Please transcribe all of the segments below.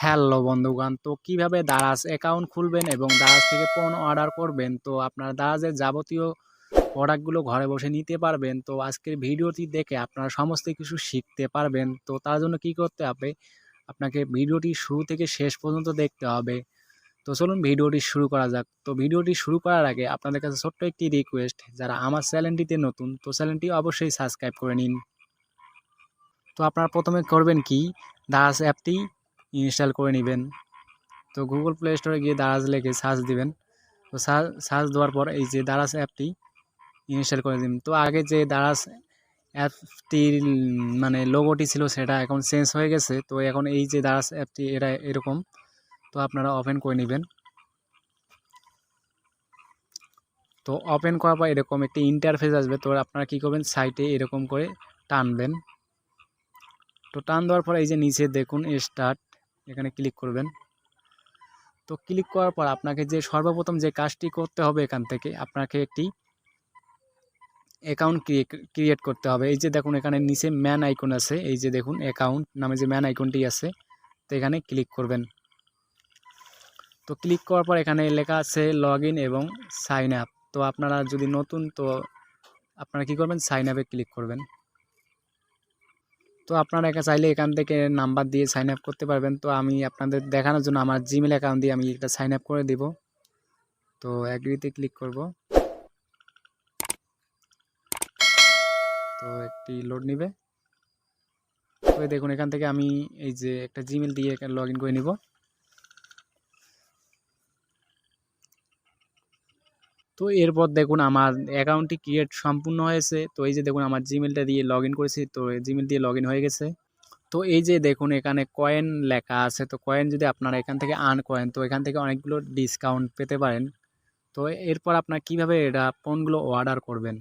Hello বন্ধুগণ, তো কিভাবে দারাজ অ্যাকাউন্ট খুলবেন এবং দারাজ থেকে পণ্য অর্ডার করবেন, তো আপনার দারাজের যাবতীয় প্রোডাক্টগুলো ঘরে বসে নিতে পারবেন। তো আজকের ভিডিওটি দেখে আপনারা সমস্ত কিছু শিখতে পারবেন। তো তার জন্য কি করতে হবে, আপনাকে ভিডিওটি শুরু থেকে শেষ পর্যন্ত দেখতে হবে। তো চলুন ভিডিওটি শুরু করা যাক। তো ভিডিওটি শুরু করার আগে আপনাদের কাছে ছোট্ট একটি রিকোয়েস্ট, যারা আমার চ্যানেলটিতে নতুন, তো চ্যানেলটি অবশ্যই সাবস্ক্রাইব করে নিন। তো আপনারা প্রথমে করবেন কি, দারাজ অ্যাপটি ইনস্টল করে নেবেন। তো গুগল প্লে স্টোরে গিয়ে দারাজ লিখে সার্চ দিবেন। তো সার্চ দেওয়ার পর এই যে দারাজ অ্যাপটি ইনস্টল করে দিন। তো আগে যে দারাজ অ্যাপটির মানে লোগোটি ছিল সেটা এখন চেঞ্জ হয়ে গেছে। তো এখন এই যে দারাজ অ্যাপটি এটা এরকম, তো আপনারা ওপেন করে নেবেন। তো ওপেন করার পর এরকম একটি ইন্টারফেস আসবে। তো আপনারা কী করবেন, সাইটে এরকম করে টানবেন। তো টান দেওয়ার পর এই যে নিচে দেখুন স্টার্ট, এখানে ক্লিক করবেন। তো ক্লিক করার পর আপনাকে যে সর্বপ্রথম যে কাজটি করতে হবে, এখান থেকে আপনাকে একটি অ্যাকাউন্ট ক্রিয়েট করতে হবে। এই যে দেখুন এখানে নিচে ম্যান আইকন আছে, এই যে দেখুন অ্যাকাউন্ট নামে যে ম্যান আইকনটি আছে, তো এখানে ক্লিক করবেন। তো ক্লিক করার পর এখানে লেখা আছে লগ ইন এবং সাইন আপ। তো আপনারা যদি নতুন, তো আপনারা কী করবেন, সাইন আপে ক্লিক করবেন। তো আপনারা চাইলে এখান থেকে নাম্বার দিয়ে সাইন আপ করতে পারবেন। তো আমি আপনাদের দেখানোর জন্য আমার জিমেল অ্যাকাউন্ট দিয়ে আমি এটা সাইন আপ করে দিব। তো অ্যাগ্রিতে ক্লিক করব। তো একটি লোড নেবে। তো দেখুন এখান থেকে আমি এই যে একটা জিমেল দিয়ে লগ ইন করে নিব। তো এরপর দেখুন আমার অ্যাকাউন্টটি ক্রিয়েট সম্পূর্ণ হয়েছে। তো এই যে দেখুন আমার জিমেলটা দিয়ে লগ ইন করেছি, তো জিমেল দিয়ে লগ ইন হয়ে গেছে। তো এই যে দেখুন এখানে কয়েন লেখা আছে, তো কয়েন যদি আপনারা এখান থেকে আর্ন করেন, তো এখান থেকে অনেকগুলো ডিসকাউন্ট পেতে পারেন। তো এরপর আপনার কিভাবে এটা পণ্যগুলো অর্ডার করবেন,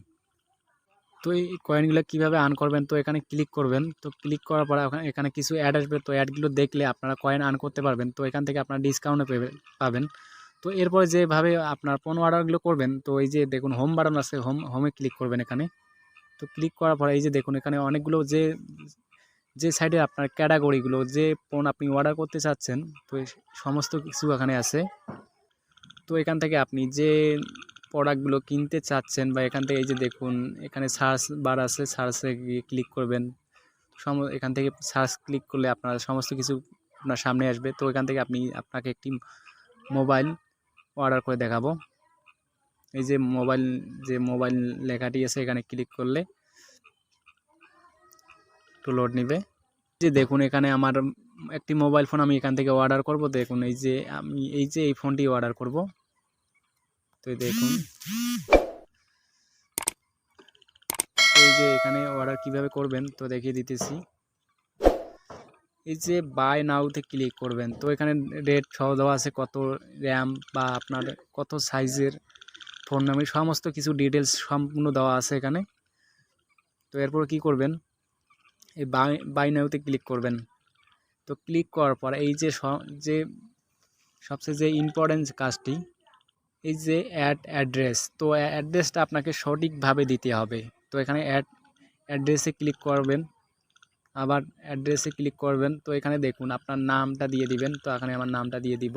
তো এই কয়েনগুলো কিভাবে আর্ন করবেন, তো এখানে ক্লিক করবেন। তো ক্লিক করার পর এখানে কিছু অ্যাড আসবে, তো অ্যাডগুলো দেখলে আপনারা কয়েন আর্ন করতে পারবেন। তো এখান থেকে আপনারা ডিসকাউন্টে পাবেন। তো এরপরে যেভাবে আপনার পণ্য অর্ডারগুলো করবেন, তো এই যে দেখুন হোম বাটন আছে, হোমে ক্লিক করবেন এখানে। তো ক্লিক করার পরে এই যে দেখুন এখানে অনেকগুলো যে যে সাইডে আপনার ক্যাটাগরিগুলো, যে পণ্য আপনি অর্ডার করতে চাচ্ছেন, তো সমস্ত কিছু এখানে আছে। তো এখান থেকে আপনি যে প্রোডাক্টগুলো কিনতে চাচ্ছেন, বা এখান থেকে এই যে দেখুন এখানে সার্চ বার আছে, সার্চে গিয়ে ক্লিক করবেন। এখান থেকে সার্চ ক্লিক করলে আপনার সমস্ত কিছু আপনার সামনে আসবে। তো এখান থেকে আপনাকে একটি মোবাইল অর্ডার করে দেখাবো। এই যে মোবাইল লেখাটি আছে, এখানে ক্লিক করলে একটু লোড নেবে। যে দেখুন এখানে আমার একটি মোবাইল ফোন আমি এখান থেকে অর্ডার করব। দেখুন এই যে আমি এই ফোনটি অর্ডার করব। তো দেখুন এই যে এখানে অর্ডার কিভাবে করবেন, তো দেখিয়ে দিতেছি। এই যে বাই নাওতে ক্লিক করবেন। তো এখানে রেট সহ দেওয়া আছে, কত র্যাম বা আপনার কত সাইজের ফোন নামে সমস্ত কিছু ডিটেলস সম্পূর্ণ দেওয়া আছে এখানে। তো এরপর কি করবেন, এই বাই নাওতে ক্লিক করবেন। তো ক্লিক করার পর এই যে সবচেয়ে যে ইম্পর্টেন্ট কাজটি, এই যে অ্যাড্রেস, তো অ্যাড্রেসটা আপনাকে সঠিকভাবে দিতে হবে। তো এখানে অ্যাড্রেসে ক্লিক করবেন, আবার অ্যাড্রেসে ক্লিক করবেন। তো এখানে দেখুন আপনার নামটা দিয়ে দিবেন। তো এখানে আমার নামটা দিয়ে দিব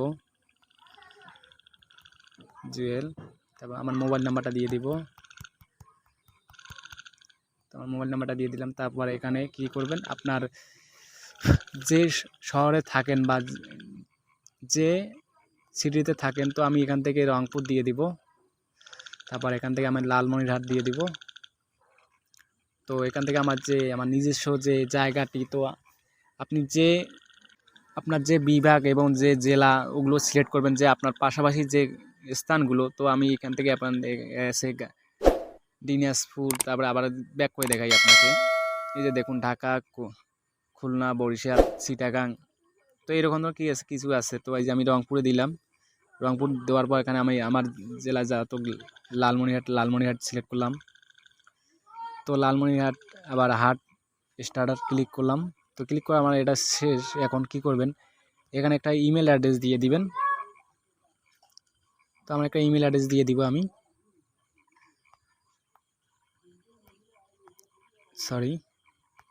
জুয়েল, তারপর আমার মোবাইল নাম্বারটা দিয়ে দিব। তো আমার মোবাইল নাম্বারটা দিয়ে দিলাম। তারপর এখানে কি করবেন, আপনার যে শহরে থাকেন বা যে সিটিতে থাকেন, তো আমি এখান থেকে রংপুর দিয়ে দিব। তারপর এখান থেকে আমি লালমনিরহাট দিয়ে দিব। তো এখান থেকে আমার নিজস্ব যে জায়গাটি, তো আপনি আপনার যে বিভাগ এবং যে জেলা, ওগুলো সিলেক্ট করবেন, যে আপনার পাশাপাশি যে স্থানগুলো। তো আমি এখান থেকে দিনাজপুর, তারপরে আবার ব্যাক করে দেখাই আপনাকে। এই যে দেখুন ঢাকা, খুলনা, বরিশাল, চিটাগাং, তো এরকম কিছু আছে। তো এই যে আমি রংপুরে দিলাম। রংপুর দেওয়ার পর এখানে আমি আমার জেলা যা, তো লালমনিরহাট সিলেক্ট করলাম। তো লালমনিরহাট আবার স্টার্টার ক্লিক করলাম। তো ক্লিক করে আমার এটা শেষ। এখন কি করবেন, এখানে একটা ইমেল অ্যাড্রেস দিয়ে দিবেন। তো আমার একটা ইমেল অ্যাড্রেস দিয়ে দিব আমি,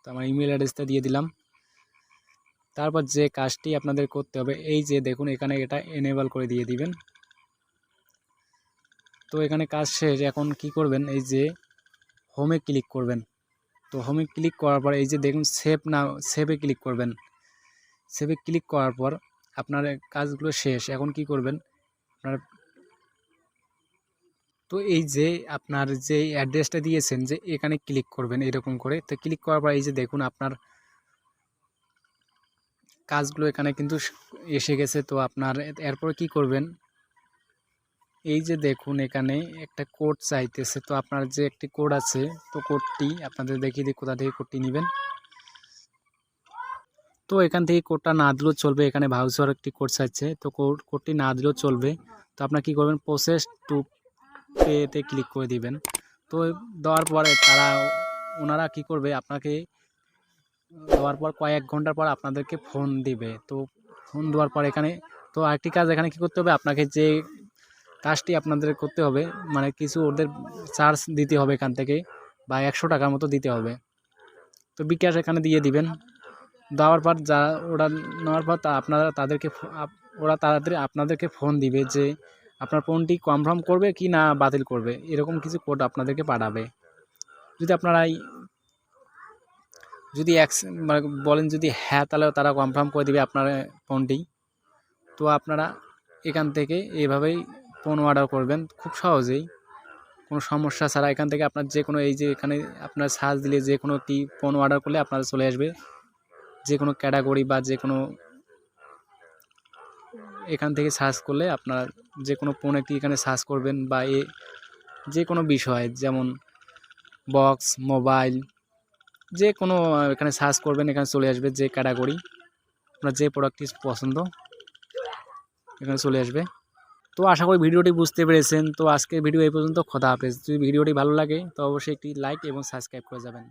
তো আমার ইমেল অ্যাড্রেসটা দিয়ে দিলাম। তারপর যে কাজটি আপনাদের করতে হবে, এই যে দেখুন এখানে এটা এনেবল করে দিয়ে দিবেন। তো এখানে কাজ শেষ। এখন কি করবেন, এই যে হোমে ক্লিক করবেন। তো হোমে ক্লিক করার পর এই যে দেখুন সেভে ক্লিক করবেন। সেভে ক্লিক করার পর আপনার কাজগুলো শেষ। এখন কি করবেন আপনার, তো এই যে আপনার যে অ্যাড্রেসটা দিয়েছেন যে এখানে ক্লিক করবেন এরকম করে। তো ক্লিক করার পর এই যে দেখুন আপনার কাজগুলো এখানে কিন্তু এসে গেছে। তো আপনার এরপর কি করবেন, এই যে দেখুন এখানে একটা কোড চাইতেছে। তো আপনার যে একটি কোড আছে, তো কোডটি আপনাদের দেখিয়ে দিই কোথা থেকে কোডটি নেবেন। তো এখান থেকে কোডটা না দিলেও চলবে, এখানে ভাউচার একটি কোড চাইছে, তো কোডটি না দিলেও চলবে। তো আপনার কি করবেন, প্রসেস টু পেতে ক্লিক করে দিবেন। তো দেওয়ার পরে ওনারা কি করবে, আপনাকে দেওয়ার পর কয়েক ঘন্টার পর আপনাদেরকে ফোন দিবে। তো ফোন দেওয়ার পর এখানে তো আরেকটি কাজ এখানে কি করতে হবে, আপনাকে যে কাজটি আপনাদের করতে হবে, মানে কিছু ওদের চার্জ দিতে হবে এখান থেকে, বা 100 টাকার মতো দিতে হবে। তো বিকাশ এখানে দিয়ে দিবেন। দেওয়ার পর ওরা নেওয়ার পর ওরা তাড়াতাড়ি আপনাদেরকে ফোন দিবে যে আপনার ফোনটি কনফার্ম করবে কি না বাতিল করবে, এরকম কিছু কোড আপনাদেরকে পাঠাবে। যদি আপনারা যদি মানে বলেন যদি হ্যাঁ, তাহলে তারা কনফার্ম করে দিবে আপনার ফোনটি। তো আপনারা এখান থেকে এভাবেই ফোন অর্ডার করবেন খুব সহজেই, কোনো সমস্যা ছাড়া। এখান থেকে আপনার যে কোনো এই যে এখানে আপনার সার্চ দিলে যে কোনো একটি ফোন অর্ডার করলে আপনারা চলে আসবে, যে কোনো ক্যাটাগরি বা যে কোনো এখান থেকে সার্চ করলে আপনারা যে কোনো ফোন একটি এখানে সার্চ করবেন, বা যে কোনো বিষয় যেমন বক্স, মোবাইল, যে কোনো এখানে সার্চ করবেন, এখানে চলে আসবে যে ক্যাটাগরি আপনার যে প্রোডাক্টটি পছন্দ এখানে চলে আসবে। তো আশা করি ভিডিওটি বুঝতে পেরেছেন। তো আজকের ভিডিও এই পর্যন্ত। খোদা হাফেজ। যদি ভিডিওটি ভালো লাগে তো অবশ্যই একটি লাইক এবং সাবস্ক্রাইব করে যাবেন।